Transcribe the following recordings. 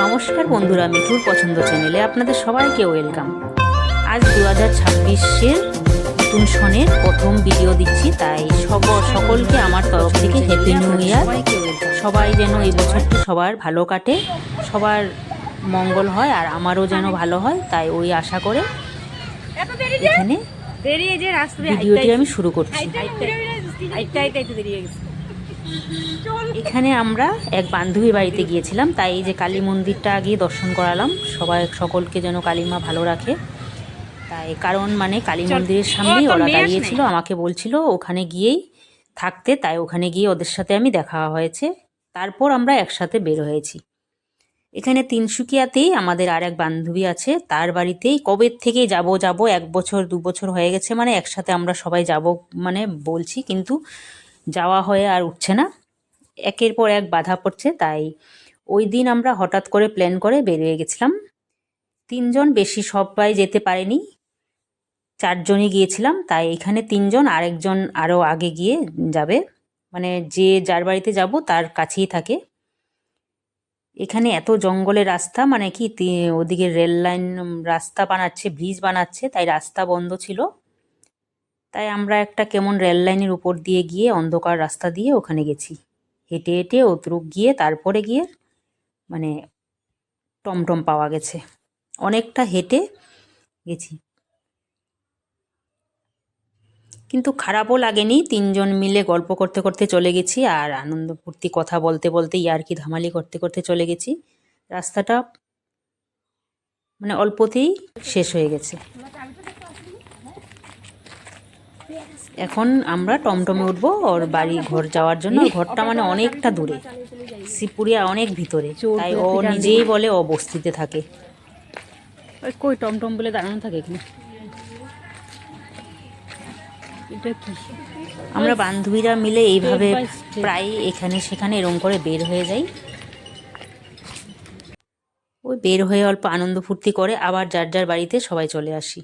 নমস্কার বন্ধুরা, মিঠুর পছন্দ চ্যানেলে আপনাদের সবাইকে ওয়েলকাম। আজ 2026-এর নতুন সনের প্রথম ভিডিও দিচ্ছি, তাই সকলকে আমার তরফ থেকে হ্যাপি নিউ ইয়ার। সবাই যেন এই বছরটি সবার ভালো কাটে, সবার মঙ্গল হয় আর আমারও যেন ভালো হয়, তাই ওই আশা করে এখানে ভিডিওটি আমি শুরু করছি। এখানে আমরা এক বান্ধবীর বাড়িতে গিয়েছিলাম, তাই এই যে কালী মন্দিরটা আগে দর্শন করালাম, সকলকে যেন কালী মা ভালো রাখে। তাই কারণ মানে কালী মন্দিরের সামনেই ওরা দাঁড়িয়েছিল, আমাকে বলছিল ওখানে গিয়েই থাকতে, তাই ওখানে গিয়ে ওদের সাথে আমি দেখা হয়েছে। তারপর আমরা একসাথে বের হয়েছি। এখানে তিনসুকিয়াতেই আমাদের আর এক বান্ধবী আছে, তার বাড়িতেই কবে থেকে যাব 1 বছর 2 বছর হয়ে গেছে, মানে একসাথে আমরা সবাই যাব মানে বলছি, কিন্তু যাওয়া হয়ে আর উঠছে না, একের পর এক বাধা পড়ছে। তাই ওই দিন আমরা হঠাৎ করে প্ল্যান করে বেরিয়ে গেছিলাম 3 জন, বেশি সবাই যেতে পারেনি, 4 জনই গিয়েছিলাম। তাই এখানে 3 জন, আরেকজন আরও আগে গিয়ে যাবে, মানে যে যার বাড়িতে যাব তার কাছেই থাকে। এখানে এত জঙ্গলের রাস্তা, মানে কি ওদিকে রেল লাইন রাস্তা বানাচ্ছে, ব্রিজ বানাচ্ছে, তাই রাস্তা বন্ধ ছিল। তাই আমরা একটা কেমন রেল লাইনের উপর দিয়ে গিয়ে অন্ধকার রাস্তা দিয়ে ওখানে গেছি, হেঁটে হেঁটে অতটুক গিয়ে তারপরে গিয়ে মানে টমটম পাওয়া গেছে, অনেকটা হেঁটে গেছি। কিন্তু খারাপও লাগেনি, 3 জন মিলে গল্প করতে করতে চলে গেছি, আর আনন্দ ফুর্তি কথা বলতে বলতে ইয়ার্কি ধামালি করতে করতে চলে গেছি। রাস্তাটা মানে অল্পতেই শেষ হয়ে গেছে। এখন আমরা টমটমে উঠবো ওর বাড়ি ঘর যাওয়ার জন্য। ঘরটা মানে অনেকটা দূরে, শিবপুরিয়া অনেক ভিতরে, তাই ও নিজেই বলে ও বস্তিতে থাকে। ওই কই টমটম বলে দাঁড়ানো থাকে এখানে। আমরা বান্ধবীরা মিলে এইভাবে প্রায় এখানে সেখানে এরম করে বের হয়ে যাই। ওই বের হয়ে অল্প আনন্দ ফুর্তি করে আবার যার যার বাড়িতে সবাই চলে আসি।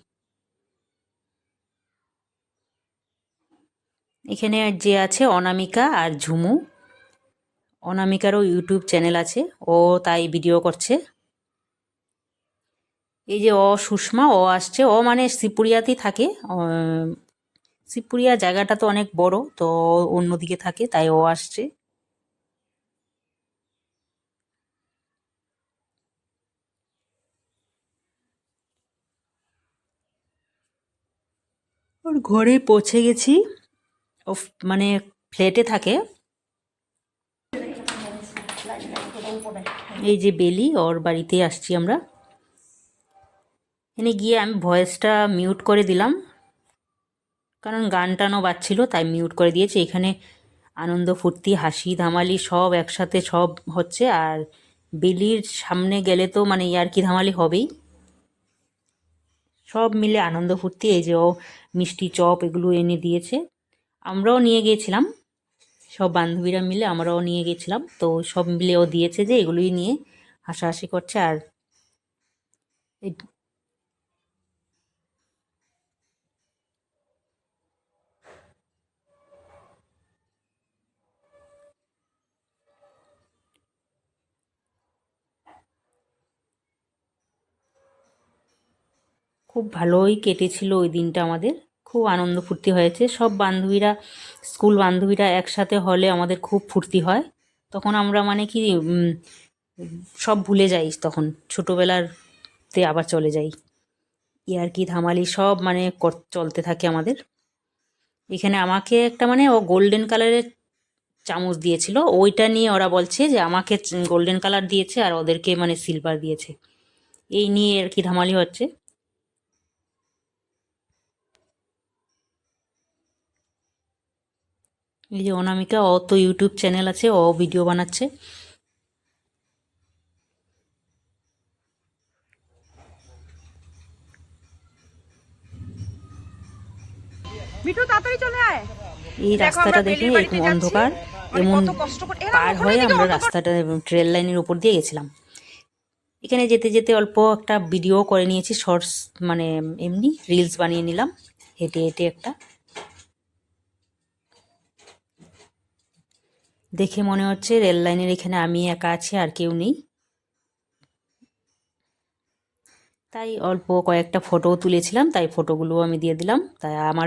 এখানে যে আছে অনামিকা আর ঝুমু, অনামিকারও ইউটিউব চ্যানেল আছে, ও তাই ভিডিও করছে। এই যে সুষমা, ও আসছে, ও মানে শিবপুরিয়াতেই থাকে। শিবপুরিয়া জায়গাটা তো অনেক বড়, তো অন্যদিকে থাকে, তাই ও আসছে। ওর ঘরে পৌঁছে গেছি, ও মানে ফ্ল্যাটে থাকে। এই যে বেলি, ওর বাড়িতেই আসছি আমরা। এখানে গিয়ে আমি ভয়েসটা মিউট করে দিলাম, কারণ গান টানও বাজছিল, তাই মিউট করে দিয়েছি। এখানে আনন্দ ফুর্তি হাসি ধামালি সব একসাথে সব হচ্ছে, আর বেলির সামনে গেলে তো মানে ইয়ার্কি ধামালি হবেই। সব মিলে আনন্দ ফুর্তি। এই যে ও মিষ্টি চপ এগুলো এনে দিয়েছে, আমরাও নিয়ে গিয়েছিলাম, সব বান্ধবীরা মিলে আমরাও নিয়ে গেছিলাম, তো সব মিলে ও দিয়েছে যে এগুলোই নিয়ে হাসাহাসি করছে। আর খুব ভালোই কেটেছিল ওই দিনটা আমাদের, খুব আনন্দ ফুর্তি হয়েছে। সব বান্ধবীরা, স্কুল বান্ধবীরা একসাথে হলে আমাদের খুব ফুর্তি হয়, তখন আমরা মানে কি সব ভুলে যাই, তখন ছোটোবেলারতে আবার চলে যাই। ইয়ার্কি ধামালি সব মানে চলতে থাকে আমাদের। এখানে আমাকে একটা মানে ও গোল্ডেন কালারের চামচ দিয়েছিল, ওইটা নিয়ে ওরা বলছে যে আমাকে গোল্ডেন কালার দিয়েছে আর ওদেরকে মানে সিলভার দিয়েছে, এই নিয়ে আর কি ধামালি হচ্ছে। এই যে অনামিকা, ও তো ইউটিউব চ্যানেল আছে, ও ভিডিও বানাচ্ছে। মিঠু তাড়াতাড়ি চলে আয়। এই রাস্তাটা দেখে এরকম অন্ধকার, এমন পার হয়ে আমরা রাস্তাটা ট্রেন লাইনের উপর দিয়ে গেছিলাম। এখানে যেতে যেতে অল্প একটা ভিডিও করে নিয়েছি, শর্টস মানে এমনি রিলস বানিয়ে নিলাম হেঁটে হেঁটে একটা। দেখে মনে হচ্ছে রেল লাইনের এখানে আমি একা আছি, আর কেউ নেই। তাই অল্প কয়েকটা ফটোও তুলেছিলাম, তাই ফটোগুলো আমি দিয়ে দিলাম। তাই আমার